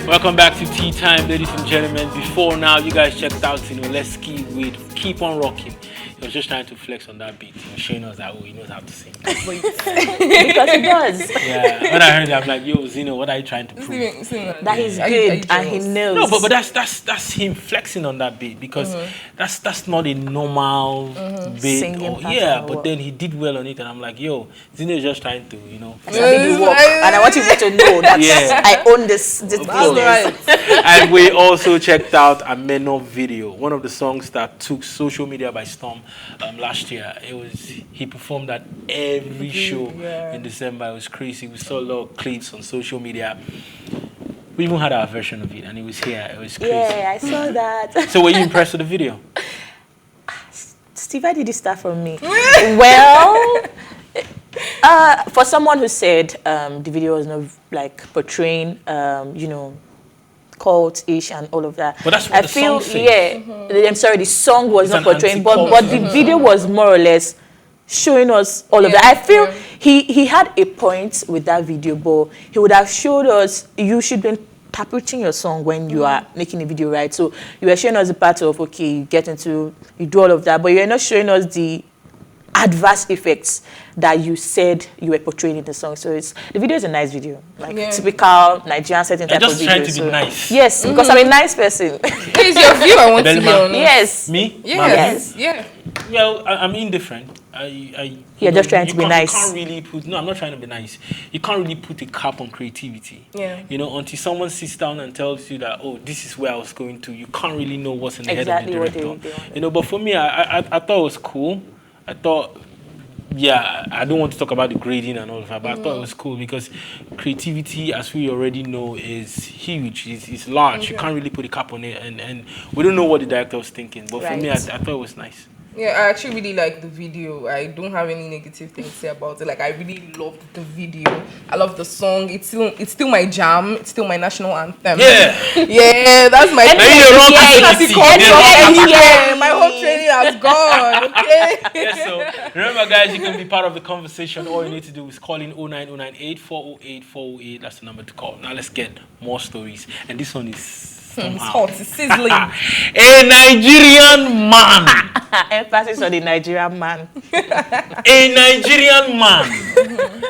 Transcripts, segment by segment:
Welcome back to Tea Time, ladies and gentlemen. Before now, you guys checked out, Let's Keep on Rocking. He was just trying to flex on that beat, showing us that he knows how to sing. Because he does. Yeah, when I heard it, I'm like, yo, Zeno, what are you trying to prove? That he's good and he knows. No, but that's him flexing on that beat because that's not a normal beat. Singing But then he did well on it, and I'm like, yo, Zeno is just trying to, And I want you to know that I own this business. Right. And we also checked out a Menor video, one of the songs that took social media by storm last year. He performed at every show in December. It was crazy. We saw a lot of clips on social media. We even had our version of it, and it was here. It was crazy. Yeah, I saw that. So were you impressed with the video? Steve, why did you start from me? Well, for someone who said the video was not like portraying, cult-ish and all of that. But that's what song says. Yeah. I'm sorry, the song was not portraying, but the video was more or less showing us all of that. I feel he had a point with that video, but he would have showed us you should be interpreting your song when you are making a video, right? So you were showing us the part of, you do all of that, but you're not showing us the adverse effects that you said you were portraying in the song. So the video is a nice video, typical Nigerian setting type of video. Just trying to be nice. Yes, because I'm a nice person. Here's your view. I want to be honest. Yes. Me? Yes. Yeah. Well, I'm indifferent. You're just trying to be nice. You can't really put. No, I'm not trying to be nice. You can't really put a cap on creativity. Yeah. Until someone sits down and tells you that, this is where I was going to. You can't really know what's in the head of the director. But for me, I thought it was cool. I thought, I don't want to talk about the grading and all of that, but I thought it was cool because creativity, as we already know, is huge. It's large. Okay. You can't really put a cap on it, and we don't know what the director was thinking. But for me, I thought it was nice. Yeah, I actually really like the video. I don't have any negative things to say about it. Like, I really loved the video. I love the song. It's still my jam. It's still my national anthem. Yeah. Yeah, that's my my whole training has gone. Okay. Yeah, so remember, guys, you can be part of the conversation. All you need to do is call in 09098 408 408. That's the number to call. Now let's get more stories. And this one is it's hot, it's sizzling. A Nigerian man. Emphasis on the Nigerian man. A Nigerian man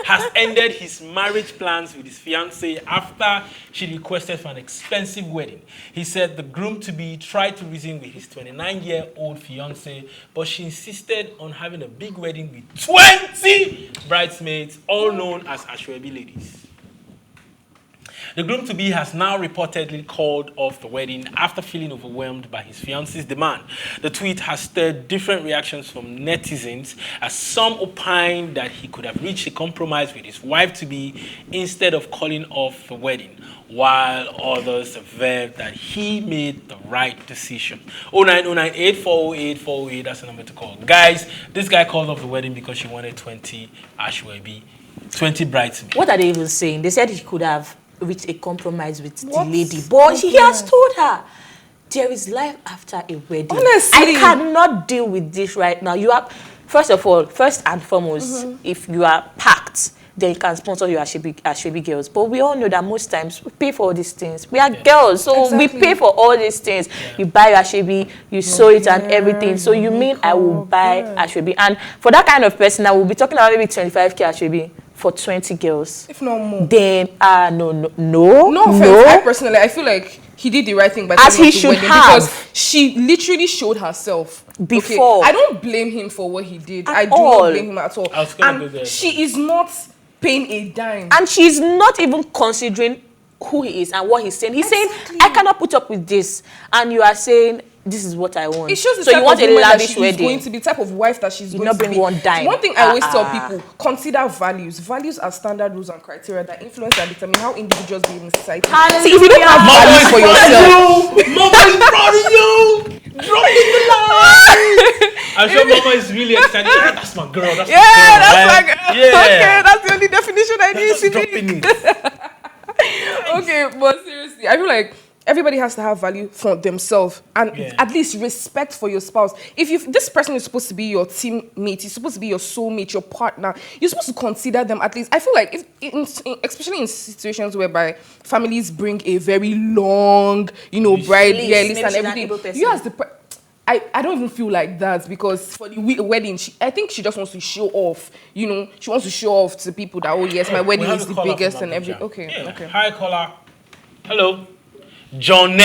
has ended his marriage plans with his fiancée after she requested for an expensive wedding. He said the groom-to-be tried to reason with his 29-year-old fiancée, but she insisted on having a big wedding with 20 bridesmaids, all known as Ashwebi ladies. The groom-to-be has now reportedly called off the wedding after feeling overwhelmed by his fiancée's demand. The tweet has stirred different reactions from netizens, as some opine that he could have reached a compromise with his wife-to-be instead of calling off the wedding, while others averred that he made the right decision. 09098 408 408, that's the number to call. Guys, this guy called off the wedding because she wanted 20 Ashwebi, 20 bridesmaids. What are they even saying? They said he could have reached a compromise with the lady, but he has told her there is life after a wedding. Honestly, I cannot deal with this right now. You have, first and foremost, if you are packed, then you can sponsor your Ashwebi girls. But we all know that most times we pay for all these things. We are girls, so we pay for all these things. You buy your Ashwebi, you sew it and everything. So you mean I will buy Ashwebi? And for that kind of person, I will be talking about maybe 25k Ashwebi for 20 girls. If not more. Then, no. No offense, I feel like he did the right thing by as he should have, because she literally showed herself before. Okay, I don't blame him for what he did. I do all. not blame him at all. And she is not paying a dime. And she's not even considering who he is and what he's saying. He's saying, I cannot put up with this. And you are saying, this is what I want. It shows the so type you want of a lavish wedding. Going to be type of wife that she's going not to bring be. one dime. One thing I always tell people: consider values. Values are standard rules and criteria that influence and determine how individuals behave in society. See, if you don't have values for yourself, Mama is proud of you. Dropping the line. I'm sure Mama is really excited. Yeah, that's my girl. That's my girl. Yeah. Okay, that's the only definition I need to dropping it. Okay, but seriously, I feel like everybody has to have value for themselves and at least respect for your spouse. If this person is supposed to be your teammate, he's supposed to be your soulmate, your partner, you're supposed to consider them at least. I feel like, especially in situations whereby families bring a very long, bride list and everything, you as the I don't even feel like that, because for the wedding, I think she just wants to show off. She wants to show off to people that, oh yes, my wedding is the biggest and everything. Okay. Hi, caller. Hello. John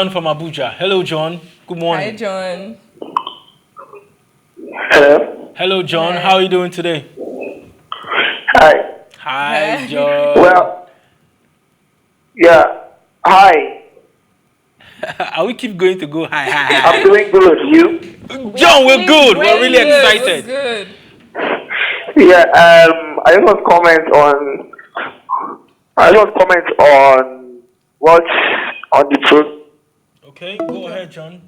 from Abuja. Hello, John. Good morning. Hi, John. Hello. Hello, John. Hi. How are you doing today? Hi. Hi, John. Well, yeah. Hi. Are we keep going to go hi? I'm doing good. You? John, we're good. We're really excited. Good. Yeah. I just want to comment on what's on the truth. Okay, go ahead, John.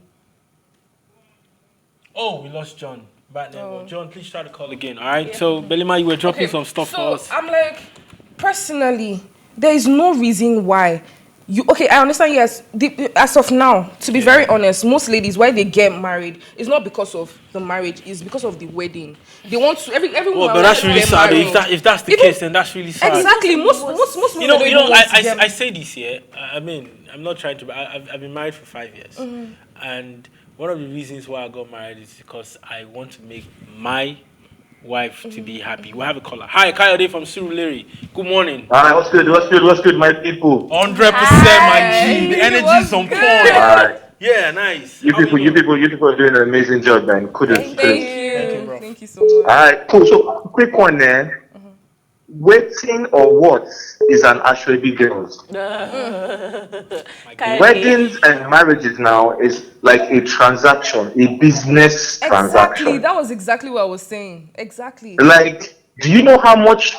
Oh, we lost John. Bad name. John, please try to call again. All right. Yeah. So, Belima, you were dropping some stuff for us. I'm like, personally, there is no reason why. I understand, yes. As of now, to be very honest, most ladies, why they get married, is not because of the marriage, it's because of the wedding. They want to, everyone. Well, but that's really sad. If that's the case, then that's really sad. Exactly. Most I say this here. I mean, I'm not trying to. I've been married for 5 years, and one of the reasons why I got married is because I want to make my wife to be happy. We have a caller. Hi, Kayode from Surulere. Good morning. Hi, what's good, my people? 100%, my G. The energy is on point. Right. Yeah, nice. You people are doing an amazing job, man. Kudos. Thank you, bro. Thank you so much. All right, cool. So, quick one there. Waiting or what is an Ashwebi girls? Weddings and marriages now is like a transaction, a business transaction. Exactly. That was exactly what I was saying. Exactly. Like, do you know how much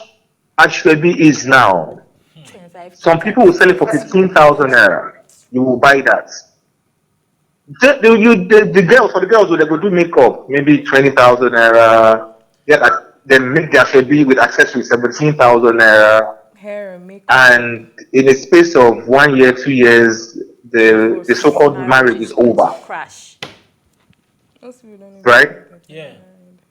Ashwebi is now? 25. Some people will sell it for 15,000 naira. You will buy that. The girls, they go do makeup, maybe 20,000 naira. They make their baby with accessories 17,000 naira. Hair and makeup. And in a space of 1 year, 2 years, the so-called marriage is over. Crash. Right? Yeah.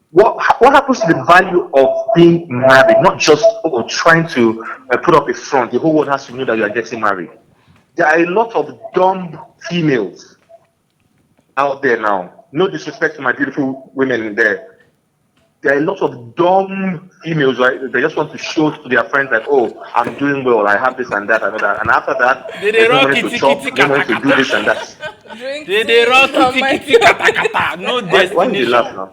What happens to the value of being married? Not just trying to put up a front. The whole world has to know that you are getting married. There are a lot of dumb females out there now. No disrespect to my beautiful women there. There are a lot of dumb females, right? They just want to show to their friends that, oh, I'm doing well, I have this and that and that. And after that, they want to chop, they want to do this and that. They rock kitty kata. No destination. Why do you laugh now?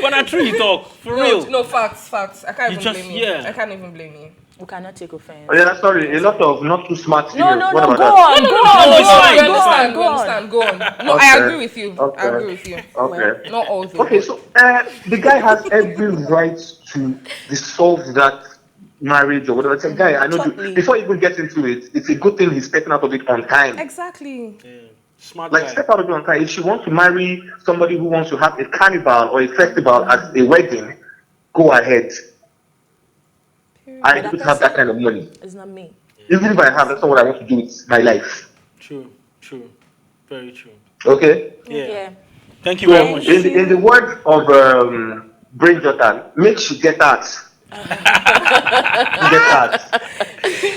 When I truly talk, for real. No, facts. I can't even blame you. Yeah. I can't even blame you. We cannot take offense. Oh, yeah, sorry. A lot of not too smart No, females. go on. Go on. No, Okay. I agree with you. Okay. I agree with you. Okay. Not all things. Okay, so the guy has every right to dissolve that marriage or whatever. It's a guy, I know. Totally. Before you even get into it, it's a good thing he's stepping out of it on time. Exactly. Yeah. Smart Like, guy. step out of it on time. If she wants to marry somebody who wants to have a carnival or a festival as a wedding, go ahead. I don't have that kind of money. It's not me. Even if I have, that's not what I want to do with my life. True. Very true. Okay? Yeah. Thank you very much. In the words of Brain Jordan, make she get that. Get that.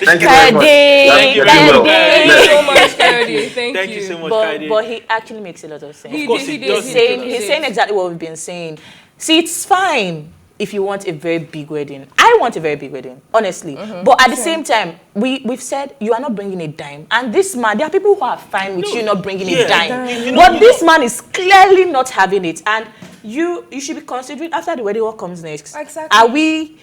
Thank you very much. Thank you very much. Thank you so much, Kaidi. Thank you so much, Kaidi. But he actually makes a lot of sense. Of course he does. He's saying exactly what we've been saying. See, it's fine if you want a very big wedding. I want a very big wedding, honestly. But at the same time, we've said you are not bringing a dime. And this man, there are people who are fine with you not bringing a dime. But this man is clearly not having it. And you should be considering after the wedding what comes next. Exactly. Are we...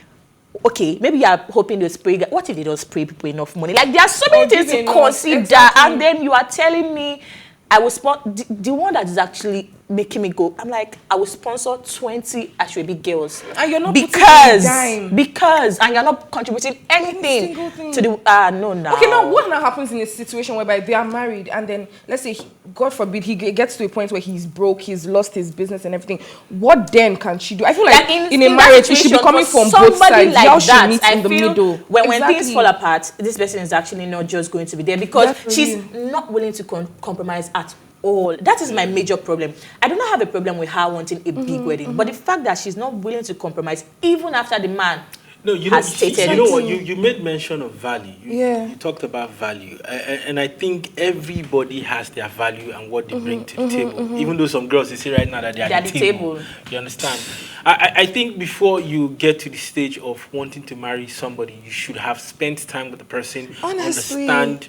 Okay, maybe you are hoping to spray. What if they don't spray people enough money? Like, there are so many things to consider. Exactly. And then you are telling me I will spot the one that is actually making me go. I'm like, I will sponsor 20 Ashwebi girls. And you're not because putting and you're not contributing anything to the no now. Okay, now what now happens in a situation whereby they are married and then let's say God forbid he gets to a point where he's broke, he's lost his business and everything. What then can she do? I feel like in a marriage we should be coming from both sides. Like Y'all should that, meet I in the feel middle. When things fall apart, this person is actually not just going to be there because she's not willing to compromise at all. That is my major problem. I do not have a problem with her wanting a big wedding, but the fact that she's not willing to compromise even after the man has stated. You know what? You made mention of value. Yeah. You talked about value, and I think everybody has their value and what they bring to the table. Even though some girls, you see right now that they are at the table. You understand? I think before you get to the stage of wanting to marry somebody, you should have spent time with the person, Honestly. understand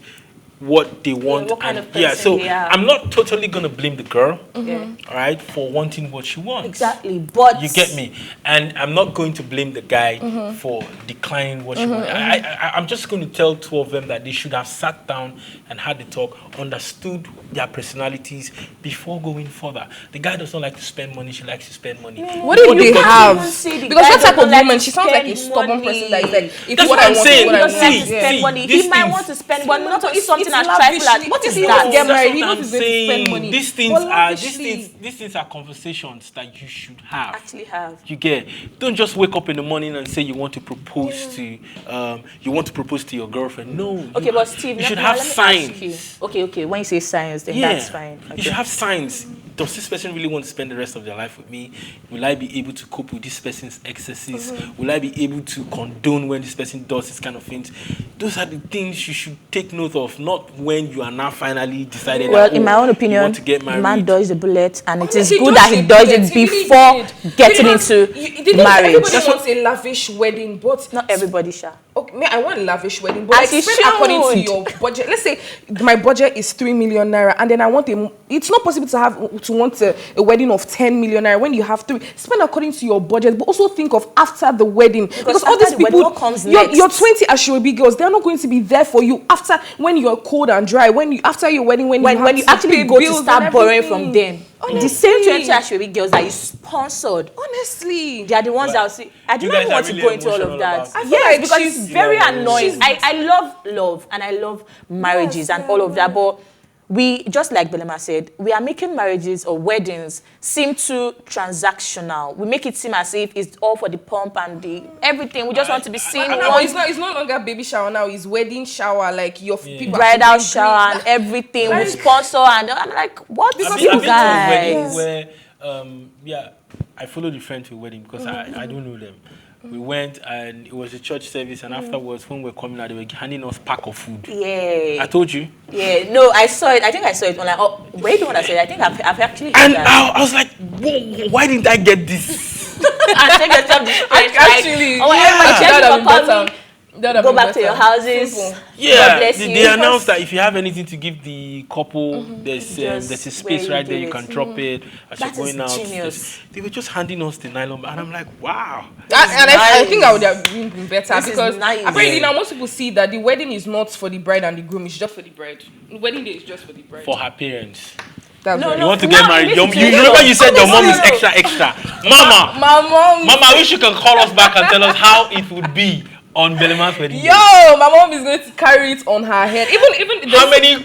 what they want, what kind of person I'm not totally gonna blame the girl, all right, for wanting what she wants. Exactly, but you get me, and I'm not going to blame the guy for declining what she wants. I'm just going to tell two of them that they should have sat down and had the talk, understood their personalities before going further. The guy does not like to spend money; she likes to spend money. What do they have? Because what type of woman? She sounds like a stubborn person that is like, that's what I'm saying. He might want to spend money, not only something as trifling. What is that? that? Get married. That's what I'm saying. These things are conversations that you should have. Actually have. You get. Don't just wake up in the morning and say you want to propose to your girlfriend. No. Okay, but Steve, you should have signs. Okay. When you say signs, then that's fine. Okay. You should have signs. Does this person really want to spend the rest of their life with me? Will I be able to cope with this person's excesses? Will I be able to condone when this person does this kind of things? Those are the things you should take note of, not when you are now finally decided that, in my own opinion, you want to get married. The man dodged the bullet, and it is good that he dodged it before getting into marriage. Everybody wants a lavish wedding, but not everybody, Sha. Okay, I want a lavish wedding, but spend according to your budget. Let's say my budget is 3 million naira, and then I want it's not possible to want a wedding of 10 million naira when you have to spend according to your budget, but also think of after the wedding, because all these people, your 20 Ashwebi girls, they're not going to be there for you after when you're cold and dry, after your wedding, when you actually go to start borrowing from them. Honestly. The same 20 Ashwebi girls that you sponsored, honestly, they are the ones that will see. I do not want to go into all of that. Yes, because it's very annoying. I love love and I love marriages and all of that, but we, just like Belema said, we are making marriages or weddings seem too transactional. We make it seem as if it's all for the pump and the everything. We just want to be seen. It's no longer baby shower now. It's wedding shower. Like your people bridal shower and everything. We sponsor and I'm like, what? I've been to a wedding where I followed the friend to a wedding because I don't know them. We went and it was a church service, and afterwards, when we were coming out, they were handing us pack of food. Yeah. I told you. Yeah. No, I saw it. I think I saw it online. Oh, wait, the one I said. I think I've actually. And I was like, whoa, why didn't I get this? And save yourself the stress. Actually, everybody go back to your houses. Simple. Yeah, they announced that if you have anything to give the couple, there's a space right there, you can drop it as you're going out. They were just handing us the nylon, and I'm like, wow. I think I would have been better because apparently now most people see that the wedding is not for the bride and the groom; it's just for the bride. The wedding day is just for the bride. For her parents. You want to get married? You remember you said your mom is extra. Mama, I wish you can call us back and tell us how it would be on Belema's wedding. Yo, my mom is going to carry it on her head. Even how many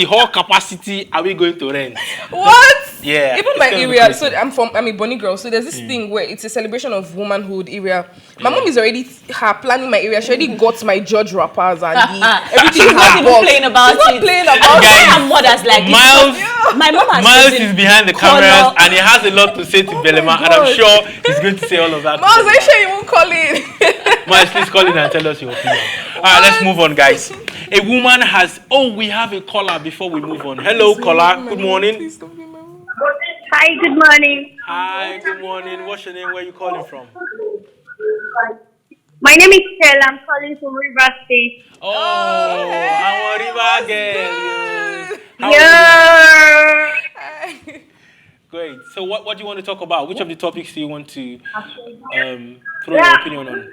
hall capacity are we going to rent? What? Yeah. Even my area. So I'm a Bonny girl. So there's this thing where it's a celebration of womanhood area. My mom is already planning my area. She already got my judge wrappers and everything. She's not even playing about it. Guys, mothers like my mom has Miles is behind the cameras and he has a lot to say to Belema, and I'm sure he's going to say all of that. Miles, are you sure you won't call in? Miles, please call in and tell us your opinion. Alright, let's move on, guys. A woman has. We have a caller before we move on. Hello, caller. Good morning. Hi, good morning. Hi, good morning. What's your name? Where are you calling from? My name is Stella. I'm calling from River State. Oh, I'm a River girl. Yeah. Great. So what do you want to talk about? Which of the topics do you want to throw your opinion on?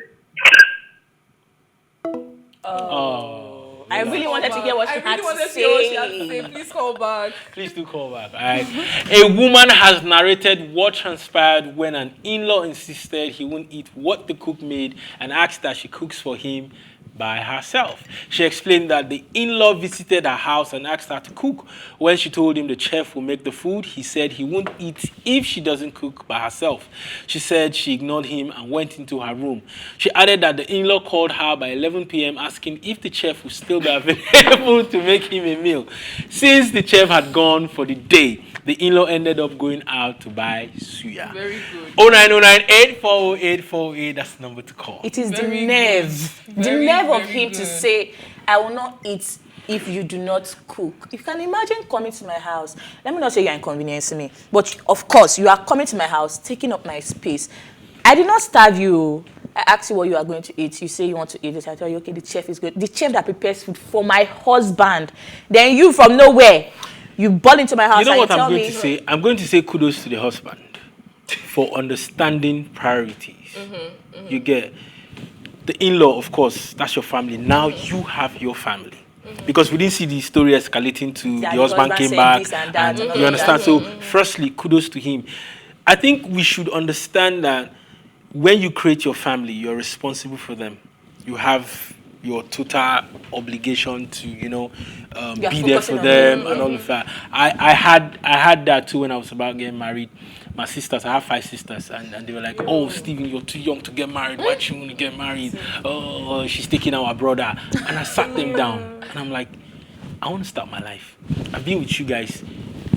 I really wanted to hear what she had to say. Please call back. Please do call back. All right. A woman has narrated what transpired when an in-law insisted he wouldn't eat what the cook made and asked that she cooks for him by herself. She explained that the in-law visited her house and asked her to cook. When she told him the chef will make the food, he said he won't eat if she doesn't cook by herself. She said she ignored him and went into her room. She added that the in-law called her by 11 p.m. asking if the chef would still be available to make him a meal. Since the chef had gone for the day, the in-law ended up going out to buy suya. Very good. 0909-848-408, that's the number to call. It is the nerve. The nerve of him to say, I will not eat if you do not cook. You can imagine coming to my house. Let me not say you're inconveniencing me. But of course, you are coming to my house, taking up my space. I did not starve you. I asked you what you are going to eat. You say you want to eat it. I tell you, okay, the chef is good. The chef that prepares food for my husband. Then you from nowhere, you ball into my house. You know and what you tell I'm going me, to say? I'm going to say kudos to the husband for understanding priorities. You get the in-law, of course, that's your family. Now you have your family. Because we didn't see the story escalating to the husband came back. And you understand? So, firstly, kudos to him. I think we should understand that when you create your family, you're responsible for them. You have your total obligation to, be there for them and all of that. I had that too when I was about getting married. My sisters, I have 5 sisters, and they were like, oh, Stephen, you're too young to get married. Why do you want to get married? Oh, she's taking our brother. And I sat them down, and I'm like, I want to start my life. I've been with you guys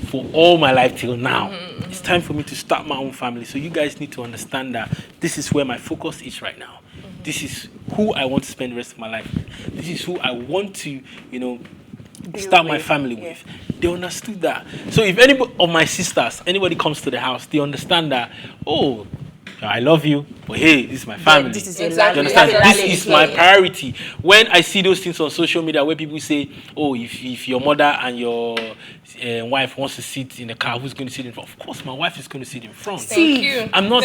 for all my life till now. It's time for me to start my own family. So you guys need to understand that this is where my focus is right now. This is who I want to spend the rest of my life with. This is who I want to, start my family with. They understood that. So if any of my sisters, anybody comes to the house, they understand that, oh, I love you, but hey, this is my family. This is you understand? This is my priority. When I see those things on social media where people say, oh, if your mother and your wife wants to sit in the car, who's going to sit in front? Of course, my wife is going to sit in front. Thank you. I'm not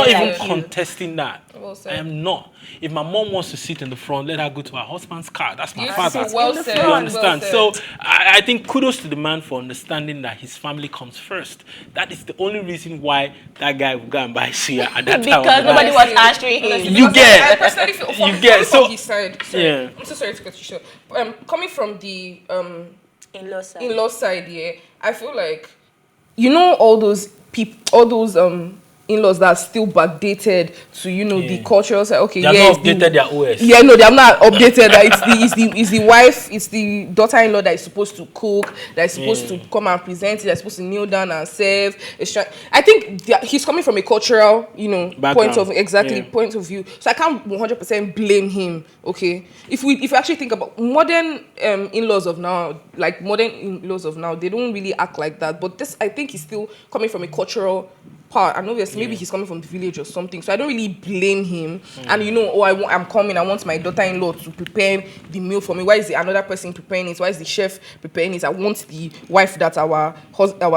even contesting that. I am not. If my mom wants to sit in the front, let her go to her husband's car. That's my father. Well said. You understand? Well said. So I think kudos to the man for understanding that his family comes first. That is the only reason why that guy would go and buy suya at that time. Because nobody was answering him. You get. I personally feel from his side. Sorry, yeah. I'm so sorry to cut you short. Coming from the In-law side. in-law side, yeah, I feel like all those people, in-laws that are still backdated to the cultural side. Okay, they have not updated their OS. Yeah, no, they have not updated. That it's the wife, it's the daughter-in-law that is supposed to cook, that is supposed to come and present it, that's supposed to kneel down and serve. I think he's coming from a cultural, point of view. So I can't 100% blame him. Okay, if we actually think about modern in-laws of now, they don't really act like that. But this, I think, is still coming from a cultural part. And obviously, maybe he's coming from the village or something. So I don't really blame him. And I'm coming. I want my daughter-in-law to prepare the meal for me. Why is another person preparing it? Why is the chef preparing it? I want the wife that our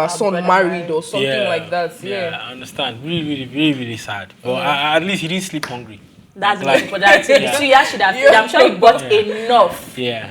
son married or something like that. Yeah, I understand. Really, really, really, really sad. But at least he didn't sleep hungry. That's good for that. So should have. I'm sure he bought enough. Yeah.